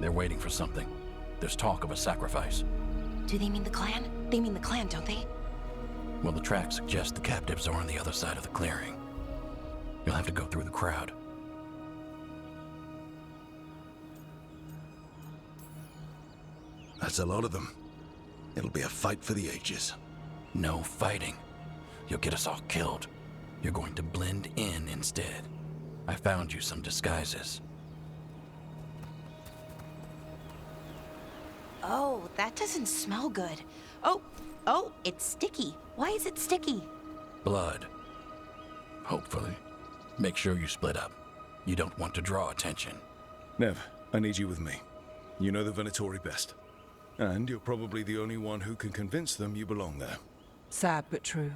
They're waiting for something. There's talk of a sacrifice. Do they mean the clan? They mean the clan, don't they? Well, the tracks suggest the captives are on the other side of the clearing. You'll have to go through the crowd. That's a lot of them. It'll be a fight for the ages. No fighting. You'll get us all killed. You're going to blend in instead. I found you some disguises. Oh, that doesn't smell good. Oh, it's sticky. Why is it sticky? Blood. Hopefully. Make sure you split up. You don't want to draw attention. Nev, I need you with me. You know the Venatori best. And you're probably the only one who can convince them you belong there. Sad but true.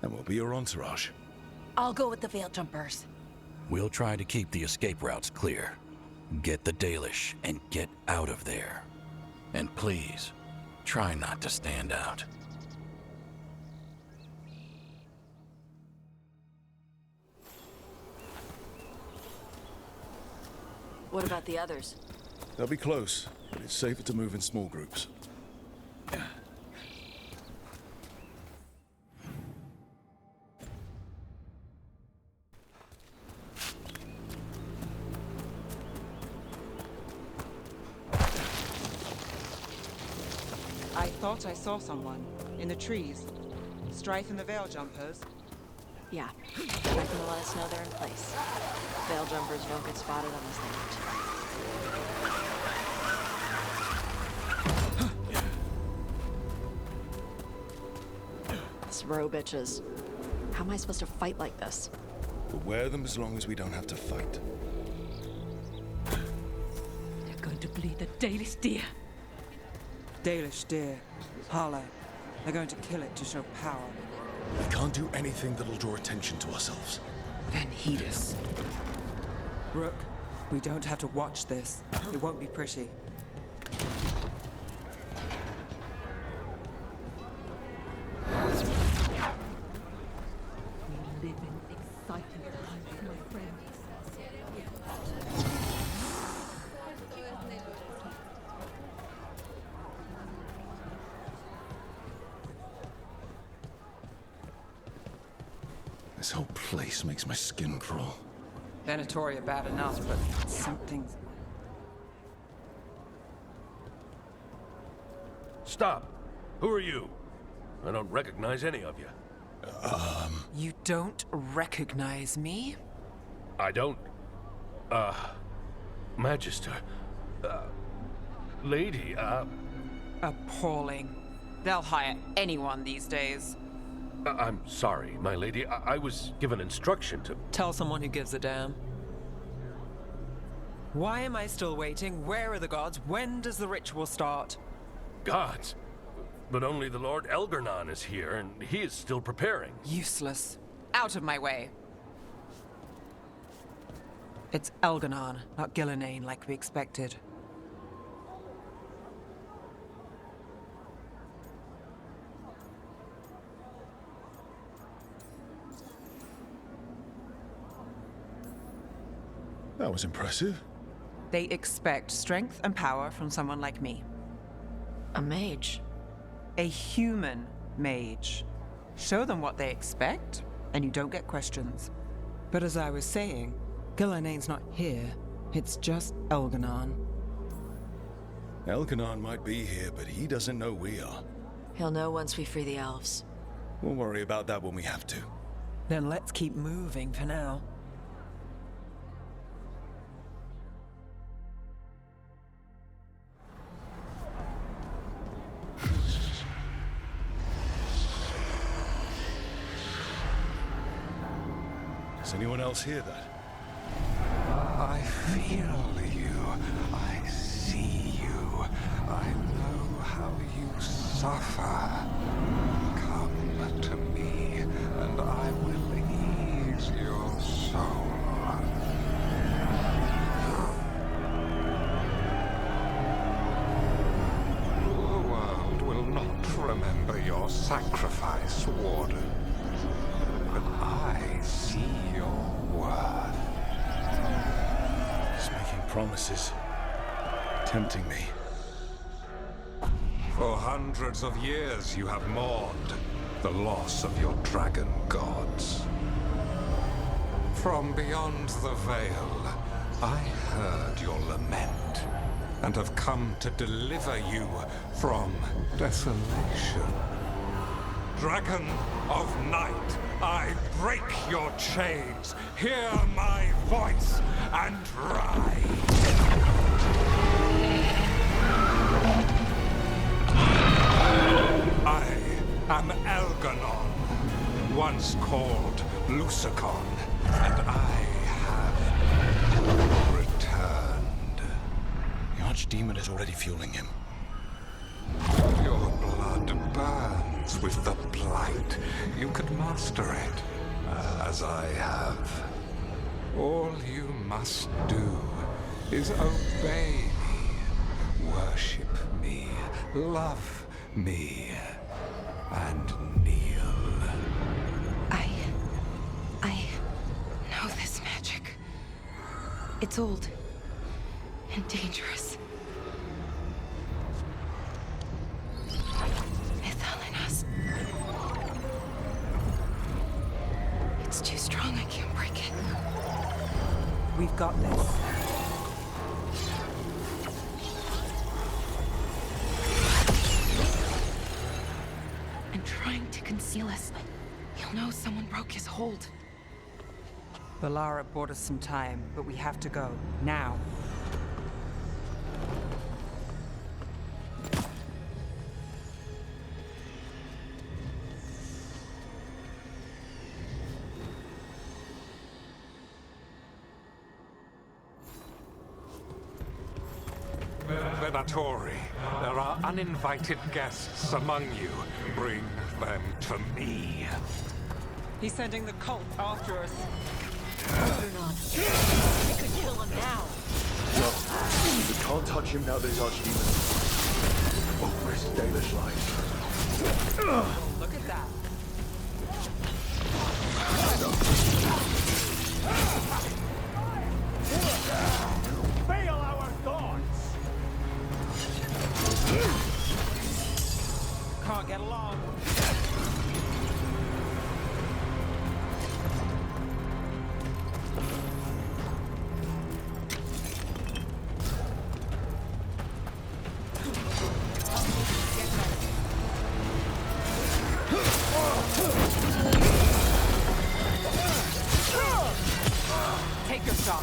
And we'll be your entourage. I'll go with the veil jumpers. We'll try to keep the escape routes clear. Get the Dalish and get out of there. And please, try not to stand out. What about the others? They'll be close, but it's safer to move in small groups. I thought I saw someone in the trees. Strife and the veil jumpers. Yeah. They're not gonna let us know they're in place. Veil jumpers don't get spotted unless they need to. These row bitches. How am I supposed to fight like this? We'll wear them as long as we don't have to fight. They're going to bleed the Dalish deer. Dalish deer. Harlow. They're going to kill it to show power. We can't do anything that'll draw attention to ourselves. Then heed us. Rook, we don't have to watch this. It won't be pretty. We live in exciting times, my friend. This whole place makes my skin crawl. Venatori are bad enough, but something's... Stop! Who are you? I don't recognize any of you. You don't recognize me? I don't... Magister... Lady, Appalling. They'll hire anyone these days. I'm sorry, my lady. I was given instruction to... Tell someone who gives a damn. Why am I still waiting? Where are the gods? When does the ritual start? Gods. But only the Lord Elgarnon is here, and he is still preparing. Useless. Out of my way. It's Elgarnon, not Gillenane like we expected. That was impressive. They expect strength and power from someone like me. A mage. A human mage. Show them what they expect, and you don't get questions. But as I was saying, Gillenane's not here. It's just Elgarnon. Elgarnon might be here, but he doesn't know we are. He'll know once we free the elves. We'll worry about that when we have to. Then let's keep moving for now. Does anyone else hear that? I feel you. I see you. I know how you suffer. Come to me, and I will ease your soul. The world will not remember your sacrifice, Warden. But I see your worth. He's making promises. tempting me. For hundreds of years you have mourned the loss of your dragon gods. From beyond the veil, I heard your lament, and have come to deliver you from desolation. Dragon of night, I break your chains. Hear my voice and rise. I am Elganon, once called Lucicon, and I have returned. The archdemon is already fueling him. Your blood burns with the blight. You could master it, as I have. All you must do is obey me, worship me, love me, and kneel. I know this magic. It's old and dangerous. It's too strong, I can't break it. We've got this. And trying to conceal us. He'll know someone broke his hold. Valara bought us some time, but we have to go. Now. Venatori, there are uninvited guests among you. Bring them to me. He's sending the cult after us. Elgarnon. We could kill him now. We can't touch him now that he's archdemon. Or risk Dalish life. Look at that. Fail our thoughts! Can't get along. Take your shot.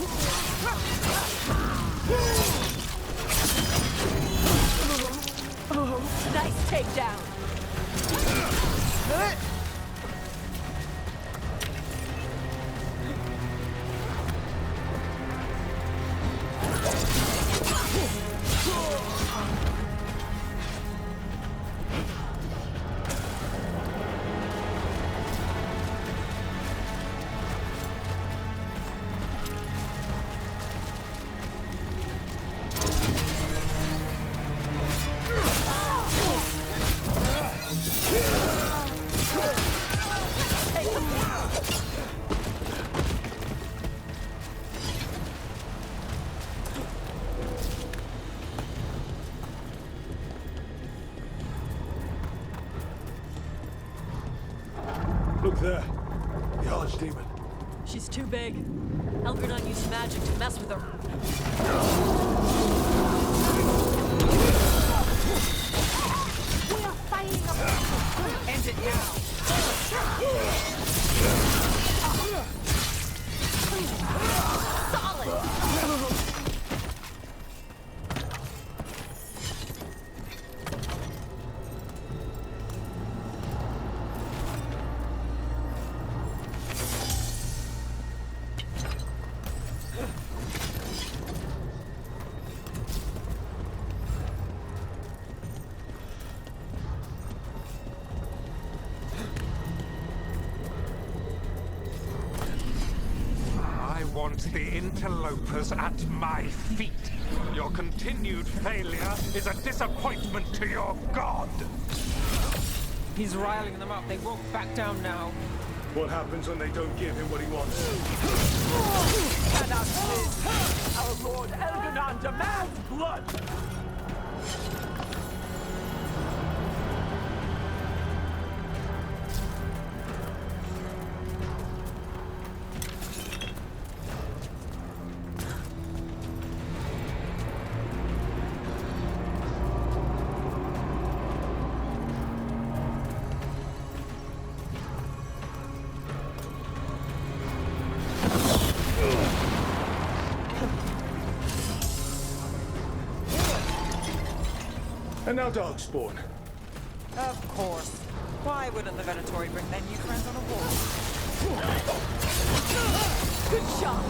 Nice takedown. Look there. The archdemon. She's too big. Elgarnon used magic to mess with her. We are fighting a End it now. I want the interlopers at my feet. Your continued failure is a disappointment to your god. He's riling them up. They won't back down now. What happens when they don't give him what he wants? Cannot live. Our The Lord Elganon demands blood! And now Darkspawn. Of course. Why wouldn't the Venatori bring their new friends on a walk? Good shot!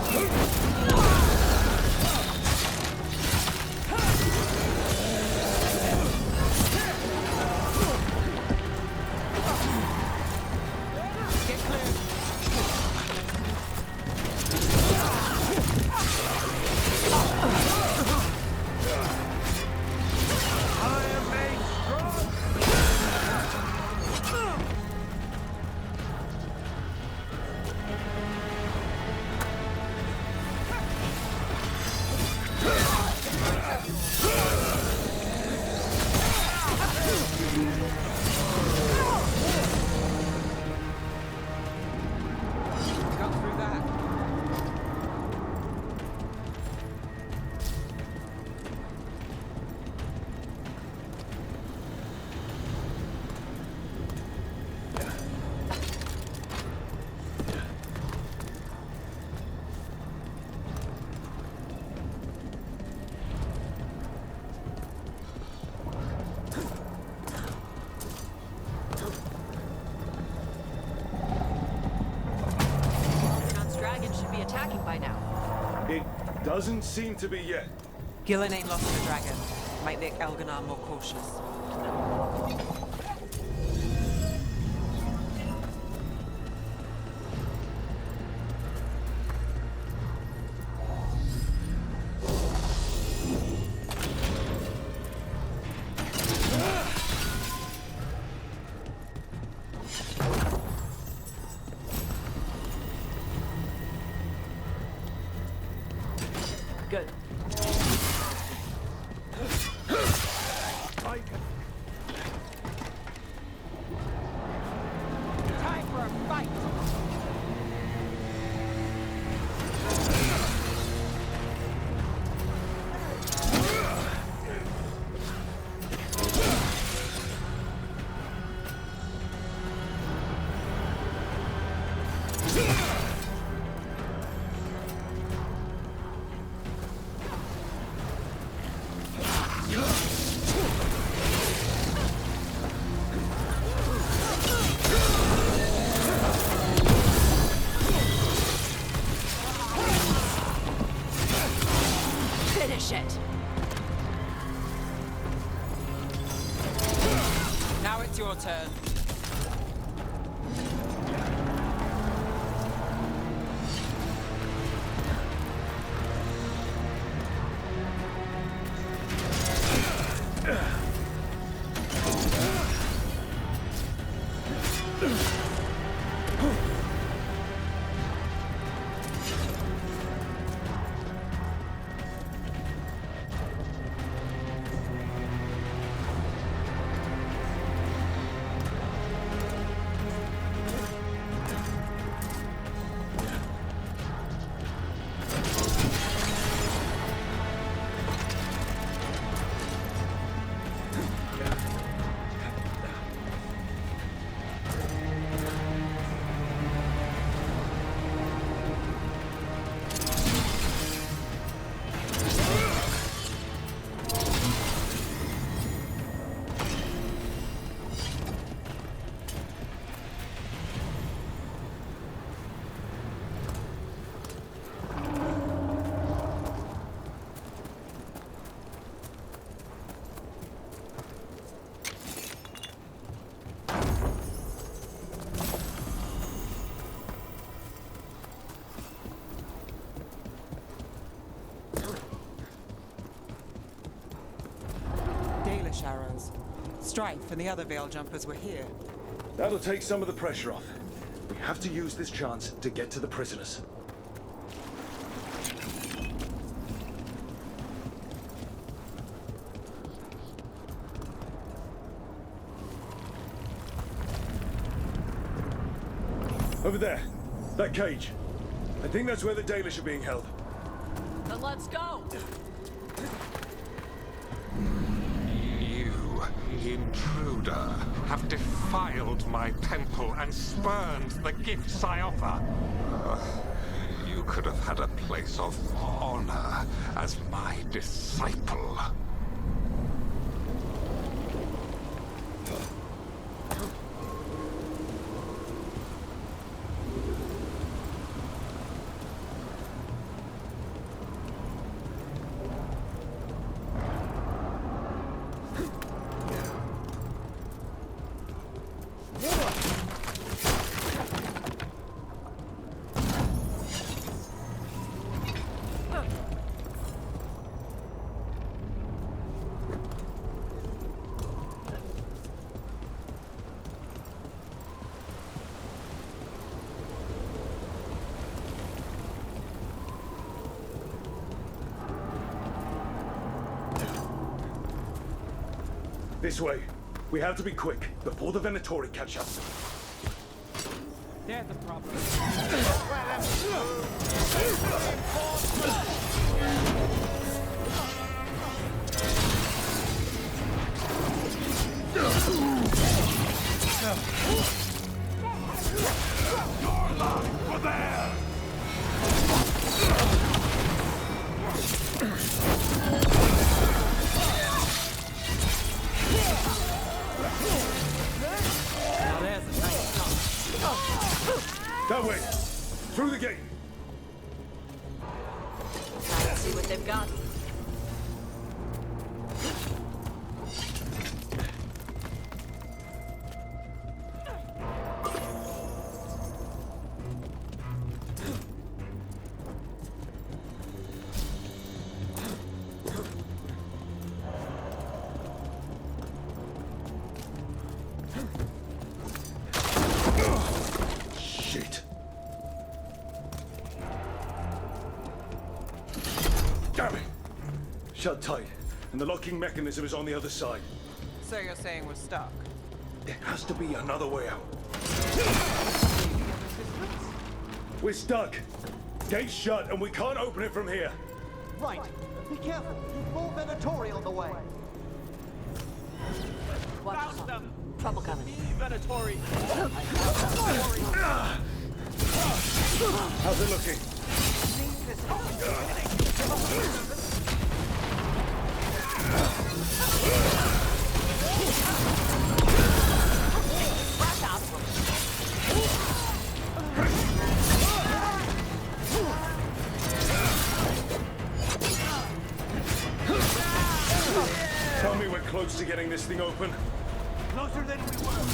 Get clear. Got through that. Elgernon's dragon should be attacking by now. It doesn't seem to be yet. Gillen ain't lost the dragon. Might make Elganon more cautious. Good. Time for a fight! Finish it. Now it's your turn. Arrows. Strife and the other Veil Jumpers were here. That'll take some of the pressure off. We have to use this chance to get to the prisoners. Over there. That cage. I think that's where the Dalish are being held. Then let's go! You, intruder, have defiled my temple and spurned the gifts I offer. You could have had a place of honor as my disciple. This way. We have to be quick, before the Venatori catch up. They're the problem. That way! Through the gate! Let's see what they've got. Shit. Damn it! Shut tight, and the locking mechanism is on the other side. So you're saying we're stuck? There has to be another way out. We're stuck. Gate's shut, and we can't open it from here. Right. Be careful. More Venatori on the way. Watch Found yourself. them! Trouble coming. Venatori! How's it looking? Tell me we're close to getting this thing open. Closer than we were.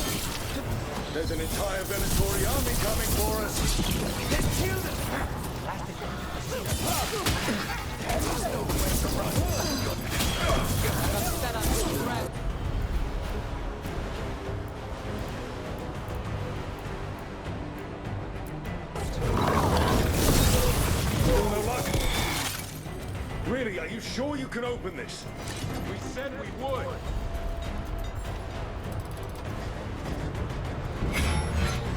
There's an entire Venatori army coming for us. Let's kill them. Still no luck? Really, are you sure you can open this? We said we would.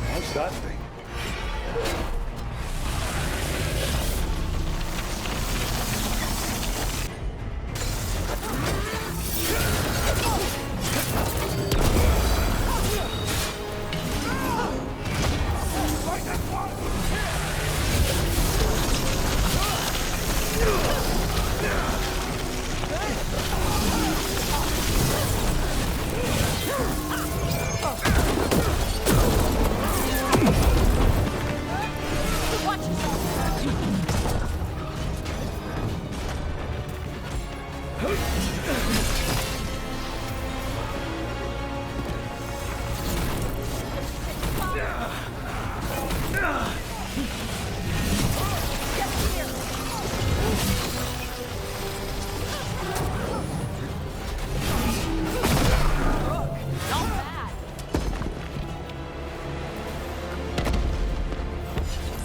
How's that thing?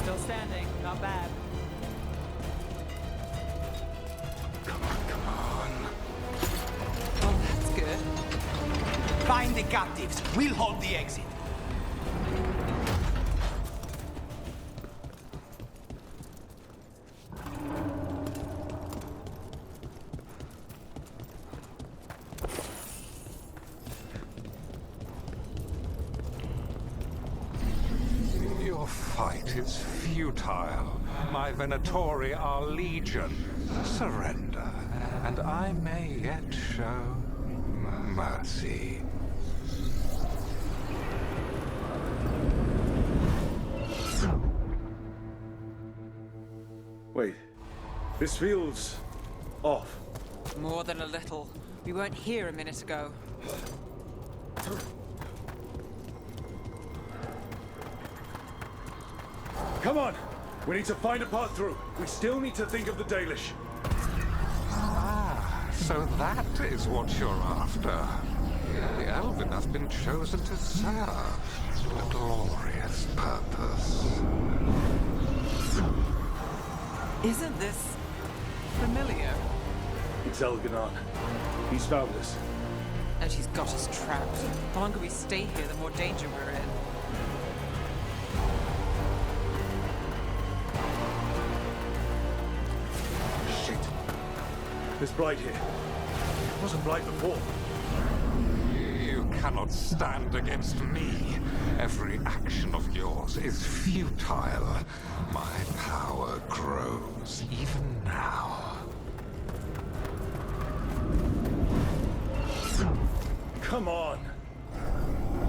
Still standing, not bad. Come on. Oh, that's good. Find the captives. We'll hold the exit. Your fight is futile. My Venatori are legion. Surrender, and I may yet show mercy. Wait. This feels off. More than a little. We weren't here a minute ago. Come on! We need to find a path through. We still need to think of the Dalish. Ah, so that is what you're after. The Elven have been chosen to serve a glorious purpose. Isn't this familiar? It's Elganon. He's found us. And she's got us trapped. The longer we stay here, the more danger we're in. Shit. There's Blight here. It wasn't Blight before. You cannot stand against me. Every action of yours is futile. My power grows even now. Come on!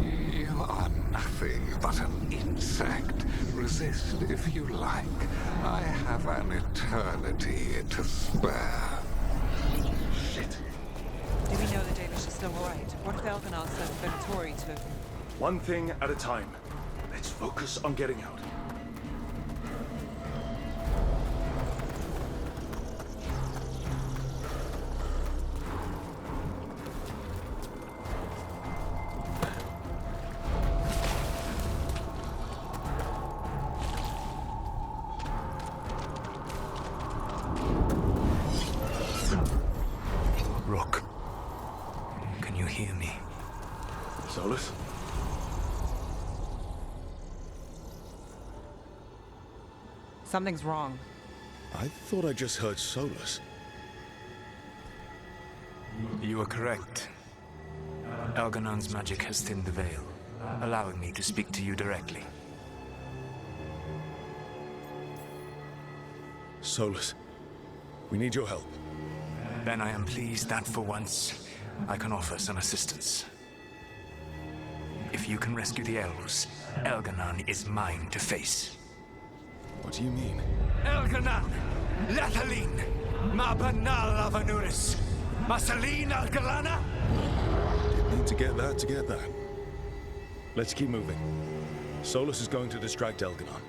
You are nothing but an insect. Resist if you like. I have an eternity to spare. Shit. Do we know the Dalish is still alright? What if Elganon sends Venatori to... One thing at a time. Let's focus on getting out. Rook, can you hear me? Solus? Something's wrong. I thought I just heard Solus. You are correct. Elganon's magic has thinned the veil, allowing me to speak to you directly. Solus, we need your help. Then I am pleased that for once, I can offer some assistance. If you can rescue the elves, Elganon is mine to face. What do you mean? Elganon! Lethalin! Ma banal avanuris! Masalin Algalana! Didn't need to get that. Let's keep moving. Solus is going to distract Elganon.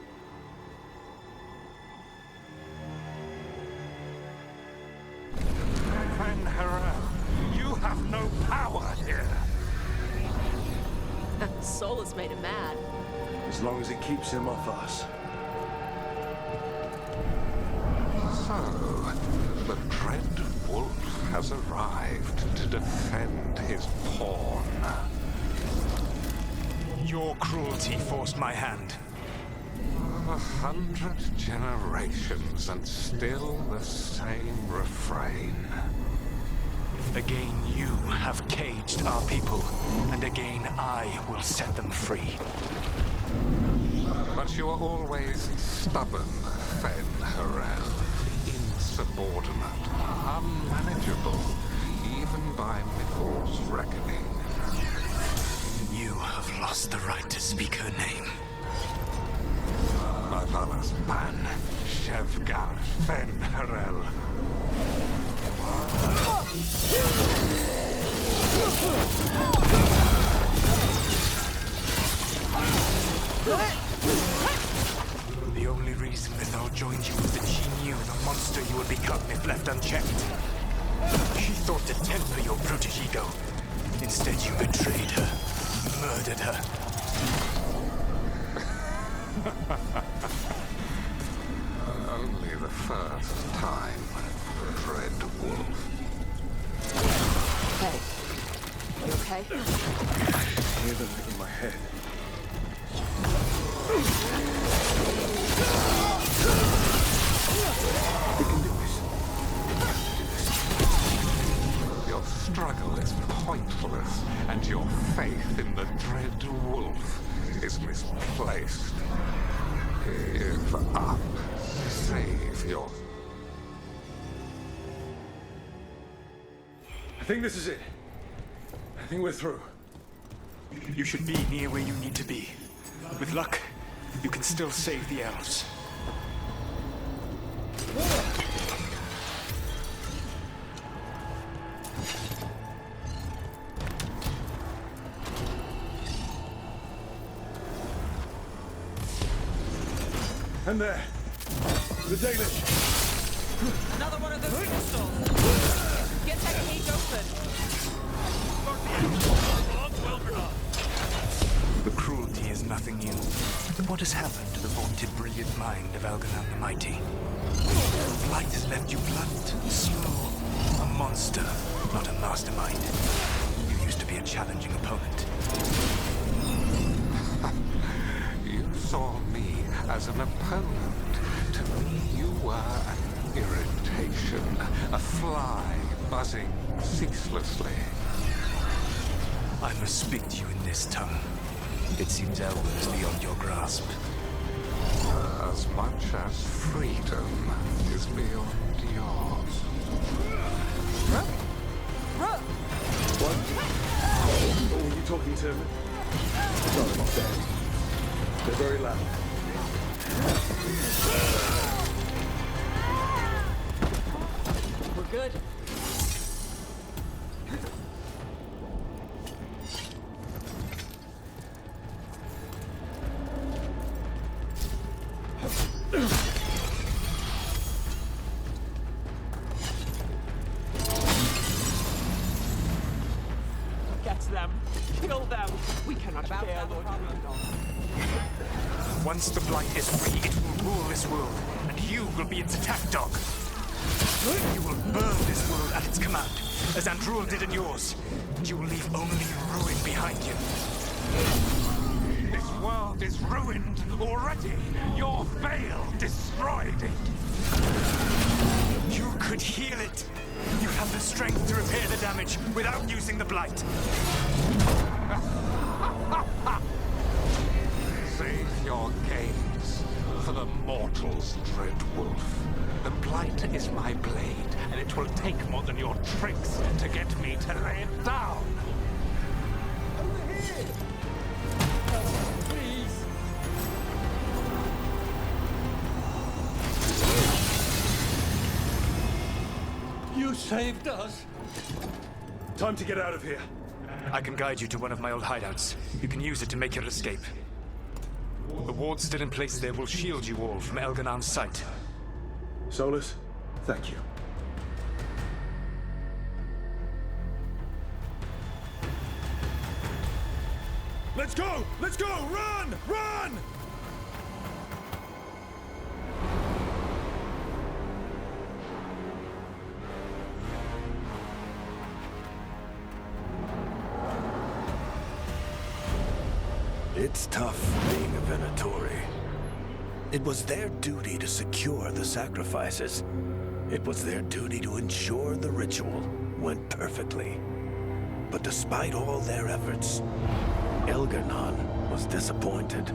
You have no power here. Solus made him mad. As long as it keeps him off us. So, the Dread Wolf has arrived to defend his pawn. Your cruelty forced my hand. 100 generations and still the same refrain. Again you have caged our people, and again I will set them free. But you are always stubborn, Veilguard. Insubordinate, unmanageable, even by Mithr's reckoning. You have lost the right to speak her name. Mavalas Ban, Shevgar Veilguard. The only reason Mithal joined you was that she knew the monster you would become if left unchecked. She thought to temper your brutish ego. Instead, you betrayed her, murdered her. Only the first time, Dread Wolf. Hey, you okay? I hear them in my head. We can do this. Your struggle is pointless, and your faith in the Dread Wolf is misplaced. Give up. Save your... I think this is it. I think we're through. You should be near where you need to be. With luck, you can still save the elves. And there. The Dalish. Another one of those crystals. Get that cage open. The cruelty is nothing new. But what has happened to the vaunted brilliant mind of Elganon the Mighty? Light has left you blunt, slow, a monster, not a mastermind. You used to be a challenging opponent. You saw me as an opponent. To me, you were an irritation, a fly buzzing ceaselessly. I must speak to you in this tongue. It seems Elwyn is beyond your grasp. As much as freedom is beyond yours. What? Oh, were you talking to me? Sorry, I'm not dead. They're very loud. We're good. Get them. Kill them. We cannot bear Lord Veilguard. Once the Blight is free, it will rule this world, and you will be its attack dog. You will burn this world at its command, as Andruil did in yours, and you will leave only ruin behind you. This world is ruined already. Your Veil destroyed it. You could heal it. You have the strength to repair the damage without using the Blight. Save your games for the mortals, Dread Wolf. The Blight is my blade, and it will take more than your tricks to get me to lay it down. Over here! Please! You saved us! Time to get out of here. I can guide you to one of my old hideouts. You can use it to make your escape. The wards still in place there will shield you all from Elganon's sight. Solus, thank you. Let's go! Let's go! Run! Run! It's tough being a Venatori. It was their duty to secure the sacrifices. It was their duty to ensure the ritual went perfectly. But despite all their efforts, Elganon was disappointed.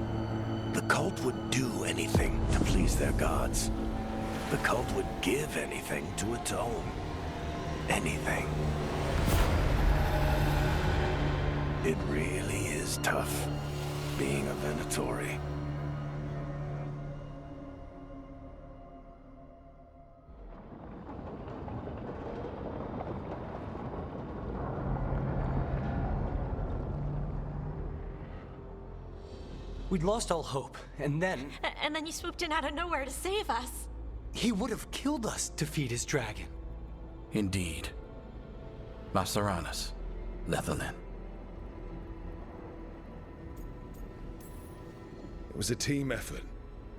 The cult would do anything to please their gods. The cult would give anything to atone. Anything. It really is tough being a Venatori. We'd lost all hope, and then... And then you swooped in out of nowhere to save us. He would have killed us to feed his dragon. Indeed. Masaranas, Lethalin. It was a team effort.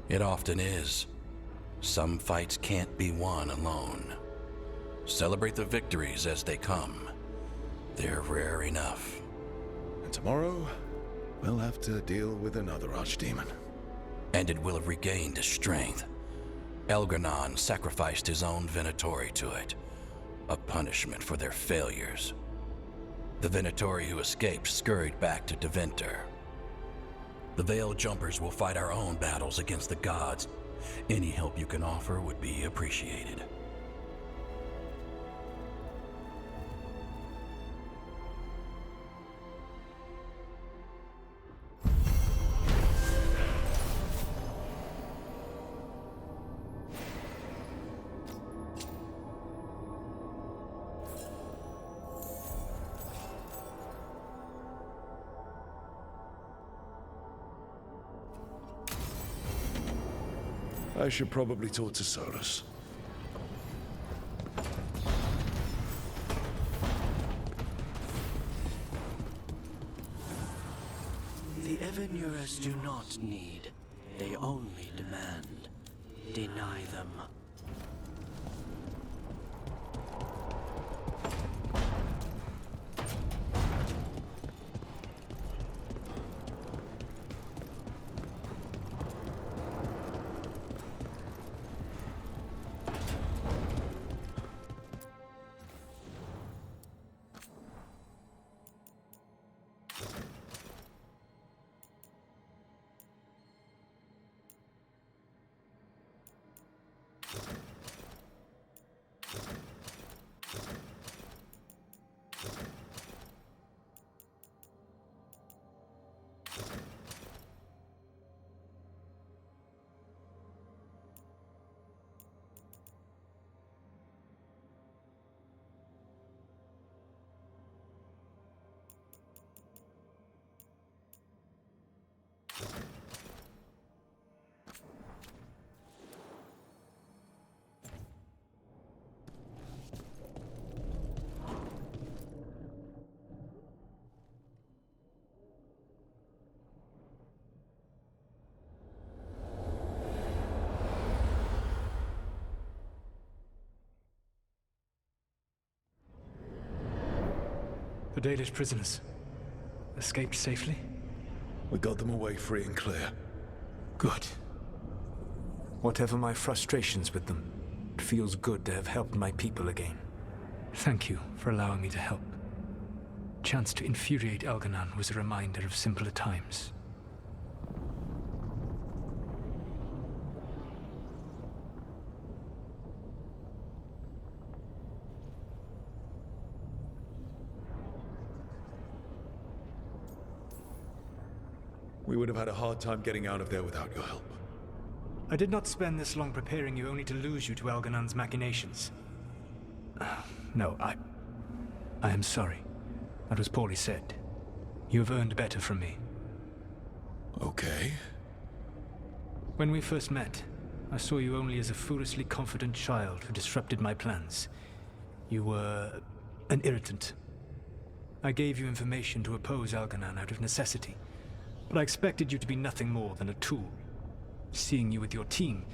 It often is. Some fights can't be won alone. Celebrate the victories as they come. They're rare enough. And tomorrow, we'll have to deal with another archdemon. And it will have regained its strength. Elganon sacrificed his own Venatori to it. A punishment for their failures. The Venatori who escaped scurried back to Deventer. The Veil Jumpers will fight our own battles against the gods. Any help you can offer would be appreciated. I should probably talk to Solus. The Evanurers do not need. They only demand. Deny them. The Dalish prisoners escaped safely? We got them away free and clear. Good. Whatever my frustrations with them, it feels good to have helped my people again. Thank you for allowing me to help. Chance to infuriate Elganon was a reminder of simpler times. We would have had a hard time getting out of there without your help. I did not spend this long preparing you only to lose you to Elganon's machinations. No, I am sorry. That was poorly said. You have earned better from me. Okay. When we first met, I saw you only as a foolishly confident child who disrupted my plans. You were an irritant. I gave you information to oppose Elganon out of necessity, but I expected you to be nothing more than a tool. Seeing you with your team,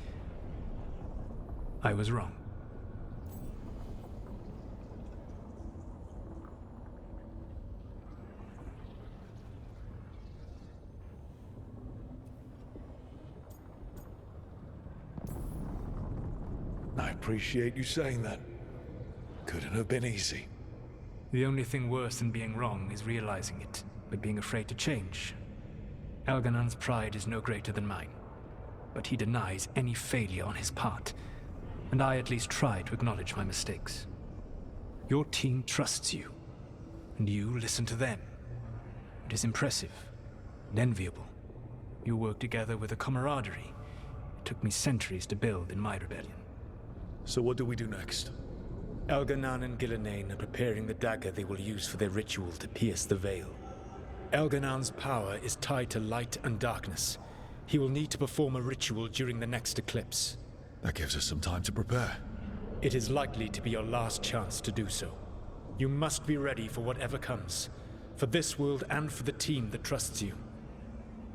I was wrong. I appreciate you saying that. Couldn't have been easy. The only thing worse than being wrong is realizing it, but being afraid to change. Elganon's pride is no greater than mine, but he denies any failure on his part, and I at least try to acknowledge my mistakes. Your team trusts you, and you listen to them. It is impressive and enviable. You work together with a camaraderie it took me centuries to build in my rebellion. So what do we do next? Elganon and Gillenane are preparing the dagger they will use for their ritual to pierce the veil. Elganon's power is tied to light and darkness. He will need to perform a ritual during the next eclipse. That gives us some time to prepare. It is likely to be your last chance to do so. You must be ready for whatever comes, for this world and for the team that trusts you.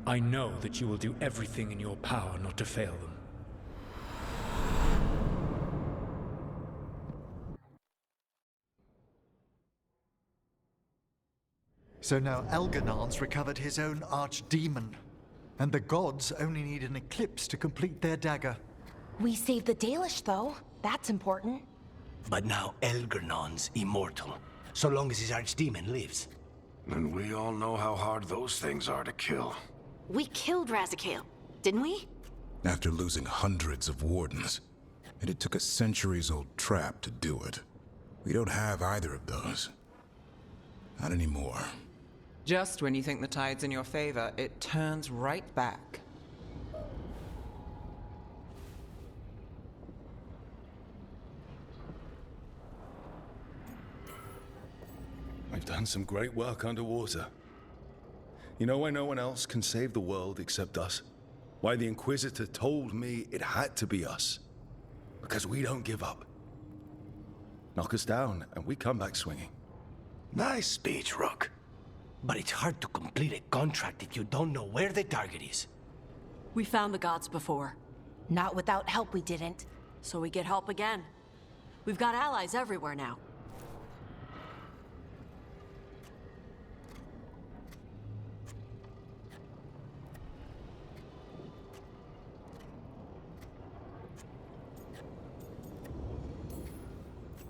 I know that you will do everything in your power not to fail them. So now Elganon's recovered his own archdemon, and the gods only need an eclipse to complete their dagger. We saved the Dalish, though. That's important. But now Elganon's immortal, so long as his archdemon lives. And we all know how hard those things are to kill. We killed Razikale, didn't we? After losing hundreds of wardens. And it took a centuries-old trap to do it. We don't have either of those. Not anymore. Just when you think the tide's in your favor, it turns right back. I've done some great work underwater. You know why no one else can save the world except us? Why the Inquisitor told me it had to be us? Because we don't give up. Knock us down, and we come back swinging. Nice speech, Rook. But it's hard to complete a contract if you don't know where the target is. We found the gods before. Not without help, we didn't. So we get help again. We've got allies everywhere now.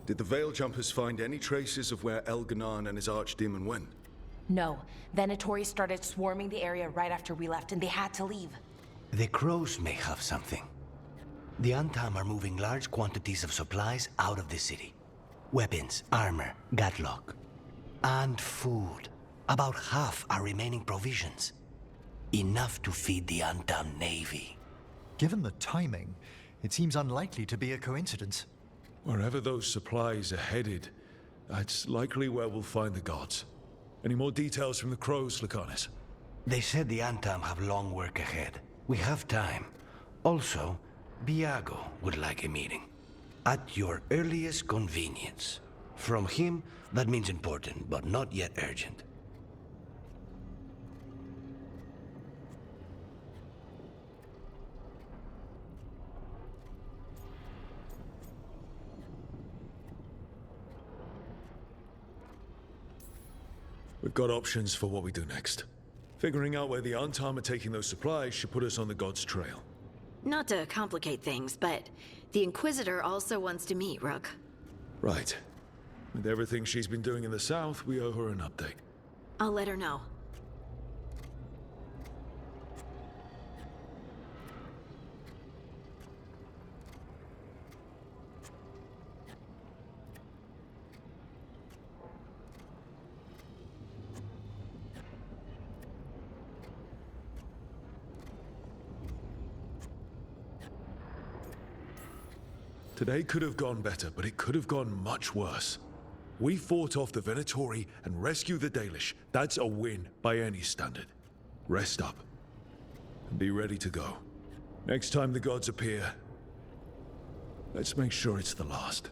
Did the Veil Jumpers find any traces of where Elganon and his archdemon went? No. Venatori started swarming the area right after we left, and they had to leave. The crows may have something. The Antam are moving large quantities of supplies out of the city. Weapons, armor, gatlock. And food. About half are remaining provisions. Enough to feed the Antam navy. Given the timing, it seems unlikely to be a coincidence. Wherever those supplies are headed, that's likely where we'll find the gods. Any more details from the crows, Lucanus? They said the Antam have long work ahead. We have time. Also, Biago would like a meeting. At your earliest convenience. From him, that means important, but not yet urgent. We've got options for what we do next. Figuring out where the Antam are taking those supplies should put us on the gods' trail. Not to complicate things, but the Inquisitor also wants to meet Rook. Right. With everything she's been doing in the south, we owe her an update. I'll let her know. Today could have gone better, but it could have gone much worse. We fought off the Venatori and rescued the Dalish. That's a win by any standard. Rest up. And be ready to go. Next time the gods appear, let's make sure it's the last.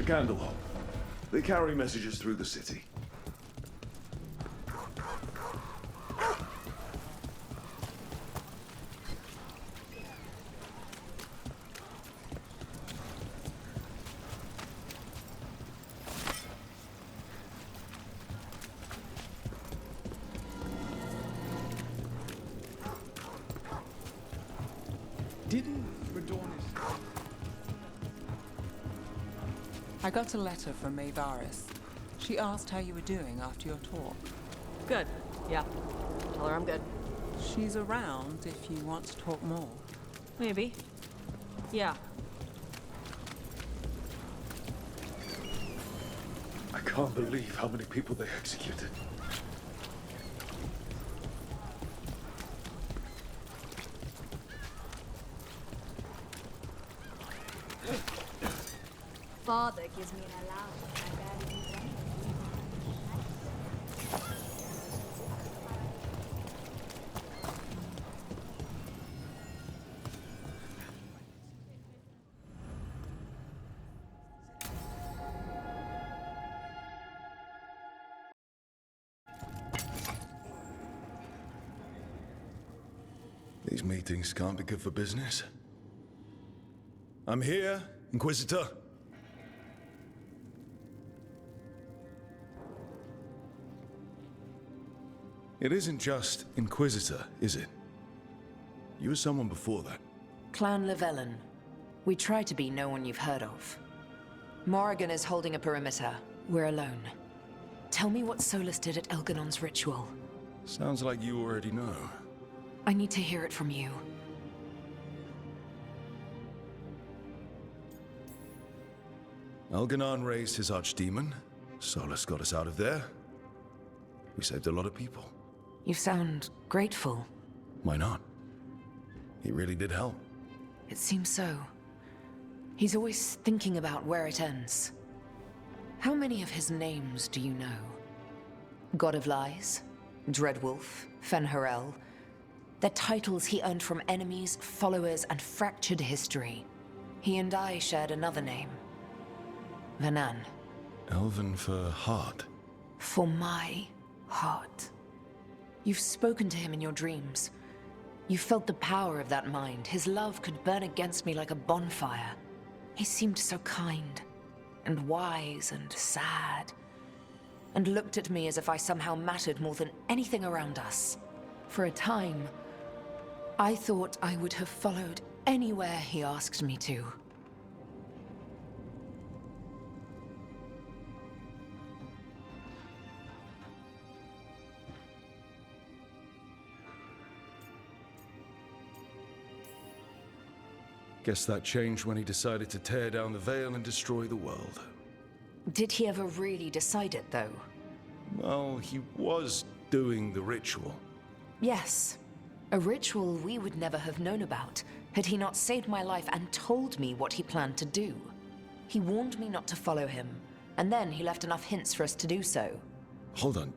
The Candlehop. They carry messages through the city. I got a letter from Veilguard. She asked how you were doing after your talk. Good. Yeah. Tell her I'm good. She's around if you want to talk more. Maybe. Yeah. I can't believe how many people they executed. Father gives me an allowance. I barely use anything. These meetings can't be good for business. I'm here, Inquisitor. It isn't just Inquisitor, is it? You were someone before that. Clan Llewellyn. We try to be no one you've heard of. Morrigan is holding a perimeter. We're alone. Tell me what Solus did at Elganon's ritual. Sounds like you already know. I need to hear it from you. Elganon raised his archdemon. Solus got us out of there. We saved a lot of people. You sound grateful. Why not? He really did help. It seems so. He's always thinking about where it ends. How many of his names do you know? God of Lies, Dreadwolf, Fen'Harel. They're titles he earned from enemies, followers, and fractured history. He and I shared another name. Vanan. Elven for heart. For my heart. You've spoken to him in your dreams. You felt the power of that mind. His love could burn against me like a bonfire. He seemed so kind, and wise, and sad, and looked at me as if I somehow mattered more than anything around us. For a time, I thought I would have followed anywhere he asked me to. Guess that changed when he decided to tear down the Veil and destroy the world. Did he ever really decide it, though? Well, he was doing the ritual. Yes. A ritual we would never have known about, had he not saved my life and told me what he planned to do. He warned me not to follow him, and then he left enough hints for us to do so. Hold on.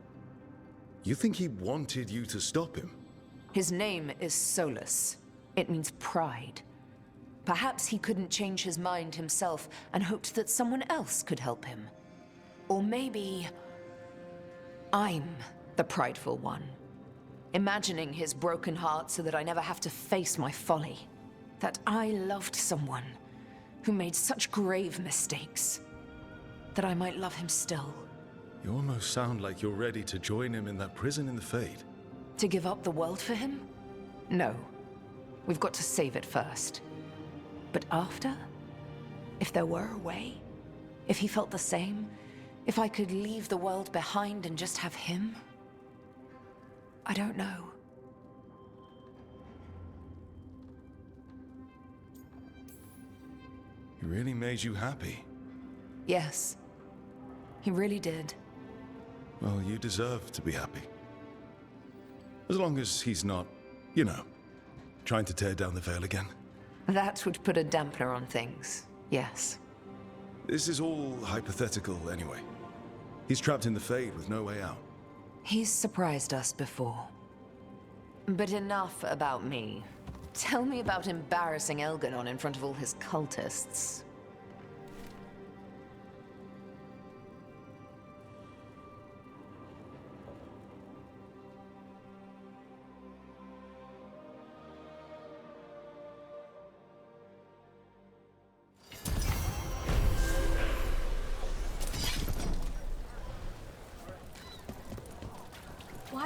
You think he wanted you to stop him? His name is Solus. It means pride. Perhaps he couldn't change his mind himself and hoped that someone else could help him. Or maybe I'm the prideful one, imagining his broken heart so that I never have to face my folly. That I loved someone who made such grave mistakes, that I might love him still. You almost sound like you're ready to join him in that prison in the Fade. To give up the world for him? No. We've got to save it first. But after? If there were a way? If he felt the same? If I could leave the world behind and just have him? I don't know. He really made you happy. Yes. He really did. Well, you deserve to be happy. As long as he's not, you know, trying to tear down the Veil again. That would put a dampener on things, yes. This is all hypothetical anyway. He's trapped in the Fade with no way out. He's surprised us before. But enough about me. Tell me about embarrassing Elganon in front of all his cultists.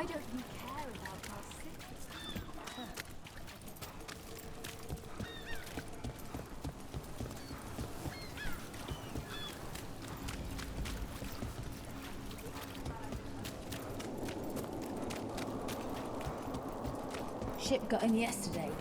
Why don't you care about our secrets? Ship got in yesterday.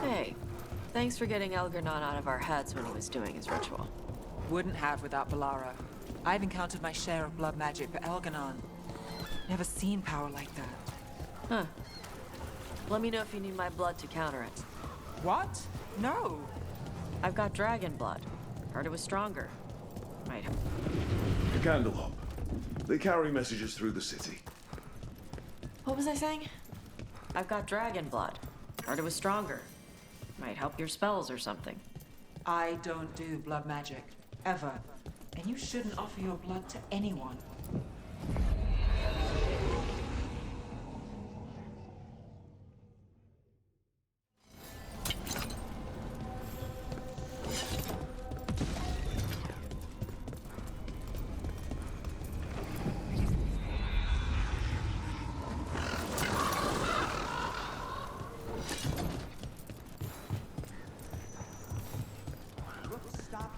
Hey, thanks for getting Elgarnon out of our heads when he was doing his ritual. Wouldn't have without Bellara. I've encountered my share of blood magic, but Elganon, never seen power like that. Huh. Let me know if you need my blood to counter it. What? No. I've got dragon blood. Heard it was stronger. Might help. The Candlehop. They carry messages through the city. What was I saying? I've got dragon blood. Heard it was stronger. Might help your spells or something. I don't do blood magic. Ever. And you shouldn't offer your blood to anyone.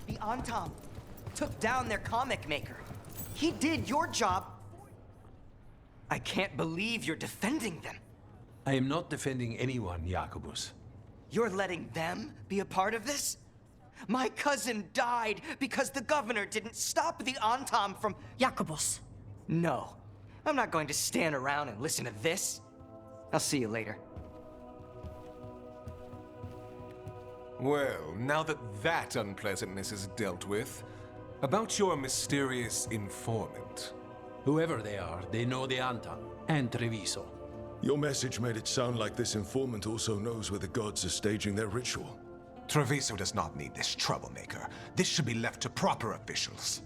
The Antam took down their comic maker. He did your job. I can't believe you're defending them. I am not defending anyone, Jacobus. You're letting them be a part of this? My cousin died because the governor didn't stop the Antam from... Jacobus. No. I'm not going to stand around and listen to this. I'll see you later. Well, now that that unpleasantness is dealt with, about your mysterious informant. Whoever they are, they know the Antam and Treviso. Your message made it sound like this informant also knows where the gods are staging their ritual. Treviso does not need this troublemaker. This should be left to proper officials.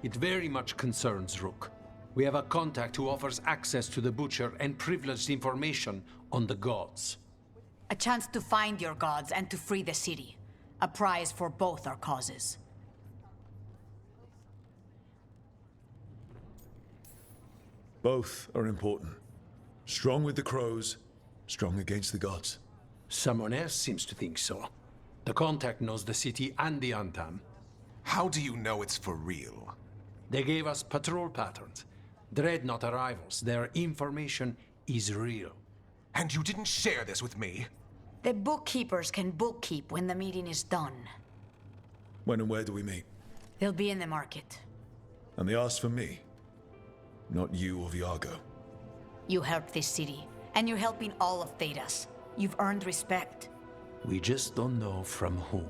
It very much concerns Rook. We have a contact who offers access to the Butcher and privileged information on the gods. A chance to find your gods and to free the city. A prize for both our causes. Both are important. Strong with the crows, strong against the gods. Someone else seems to think so. The contact knows the city and the Antam. How do you know it's for real? They gave us patrol patterns. Dreadnought arrivals. Their information is real. And you didn't share this with me? The bookkeepers can bookkeep when the meeting is done. When and where do we meet? They'll be in the market. And they asked for me, not you or Viago. You helped this city, and you're helping all of Thedas. You've earned respect. We just don't know from whom.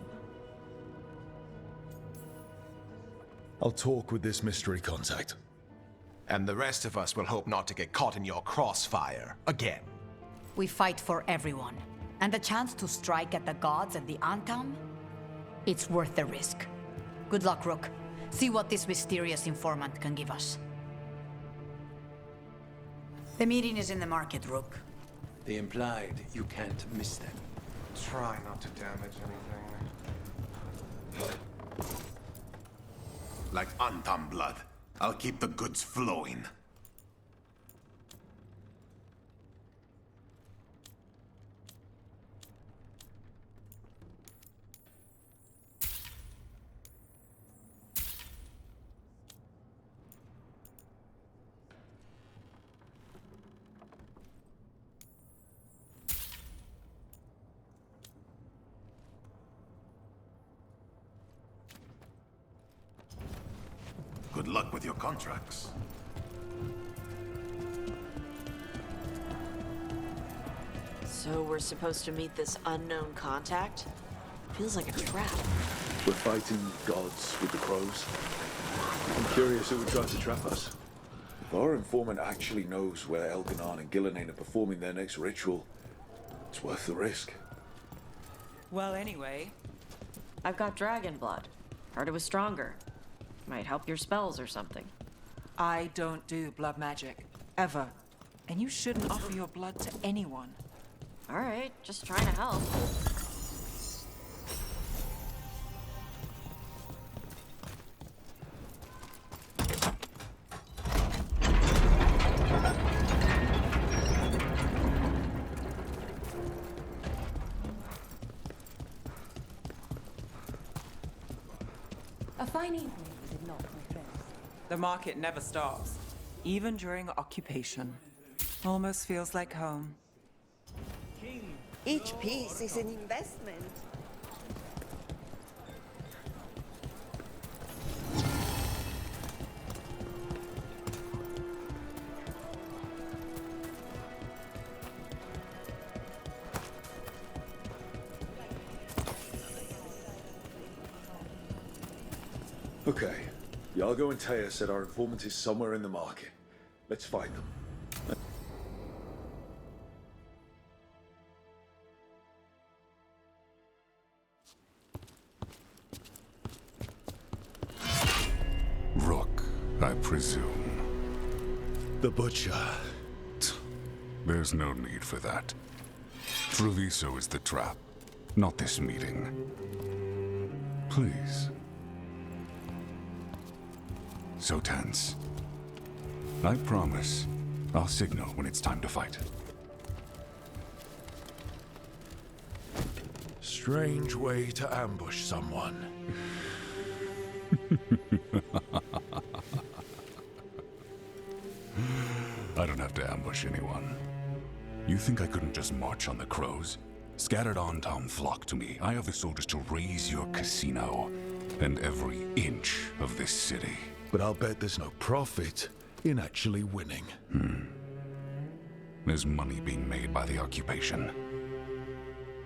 I'll talk with this mystery contact. And the rest of us will hope not to get caught in your crossfire again. We fight for everyone. And the chance to strike at the gods and the Antam? It's worth the risk. Good luck, Rook. See what this mysterious informant can give us. The meeting is in the market, Rook. They implied you can't miss them. Try not to damage anything. Like Antam blood. I'll keep the goods flowing. Good luck with your contracts. So we're supposed to meet this unknown contact? Feels like a trap. We're fighting gods with the crows. I'm curious who would try to trap us. If our informant actually knows where Elganon and Gillenane are performing their next ritual, it's worth the risk. Well, anyway. I've got dragon blood. Heard it was stronger. Might help your spells or something. I don't do blood magic. Ever. And you shouldn't offer your blood to anyone. All right, just trying to help. A fine evening, is it not, my friends? The market never stops, even during occupation. Almost feels like home. Each piece is an investment. Okay. Iago and Taya said our informant is somewhere in the market. Let's find them. Rook, I presume. The Butcher. There's no need for that. Treviso is the trap, not this meeting. Please. So tense. I promise, I'll signal when it's time to fight. Strange way to ambush someone. I don't have to ambush anyone. You think I couldn't just march on the crows? Scattered on Tom flock to me. I have the soldiers to raise your casino and every inch of this city. But I'll bet there's no profit in actually winning. There's money being made by the occupation,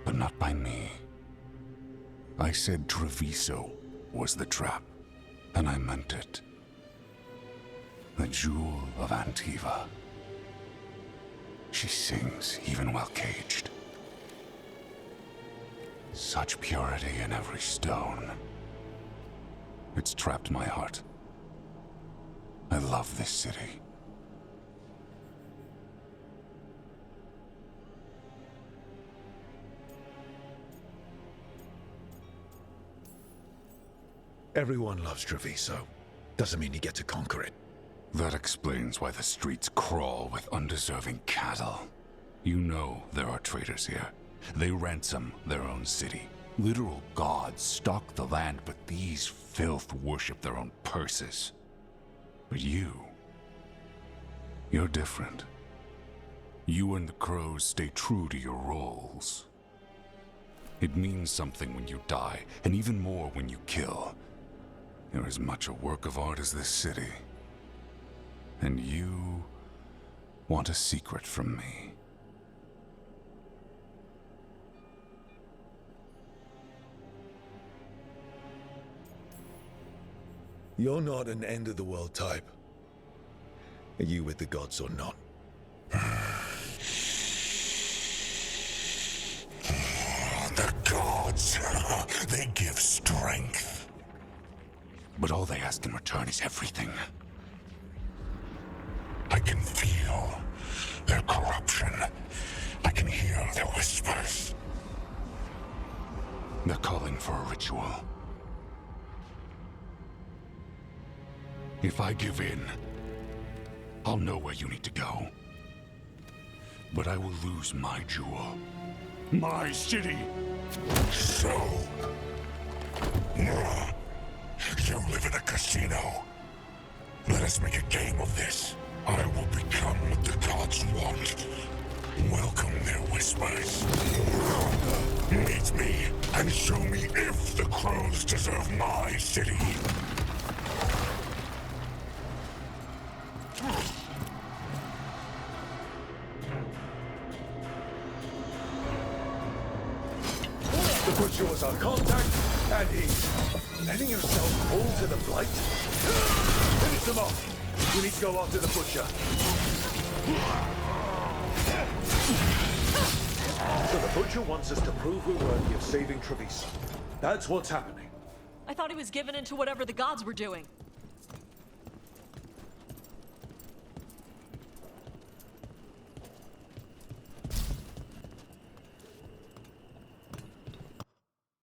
but not by me. I said Treviso was the trap, and I meant it. The jewel of Antiva. She sings even while caged. Such purity in every stone. It's trapped my heart. I love this city. Everyone loves Treviso. Doesn't mean you get to conquer it. That explains why the streets crawl with undeserving cattle. You know there are traitors here. They ransom their own city. Literal gods stalk the land, but these filth worship their own purses. But you're different. You and the crows stay true to your roles. It means something when you die, and even more when you kill. You're as much a work of art as this city. And you want a secret from me. You're not an end-of-the-world type. Are you with the gods or not? The gods, they give strength. But all they ask in return is everything. I can feel their corruption. I can hear their whispers. They're calling for a ritual. If I give in, I'll know where you need to go. But I will lose my jewel. My city! So... you live in a casino. Let us make a game of this. I will become what the gods want. Welcome their whispers. Meet me and show me if the crows deserve my city. The Butcher was our contact, and he's letting himself fall to the blight. Finish him off. We need to go after the Butcher. So the Butcher wants us to prove we're worthy of saving Treviso. That's what's happening. I thought he was given into whatever the gods were doing.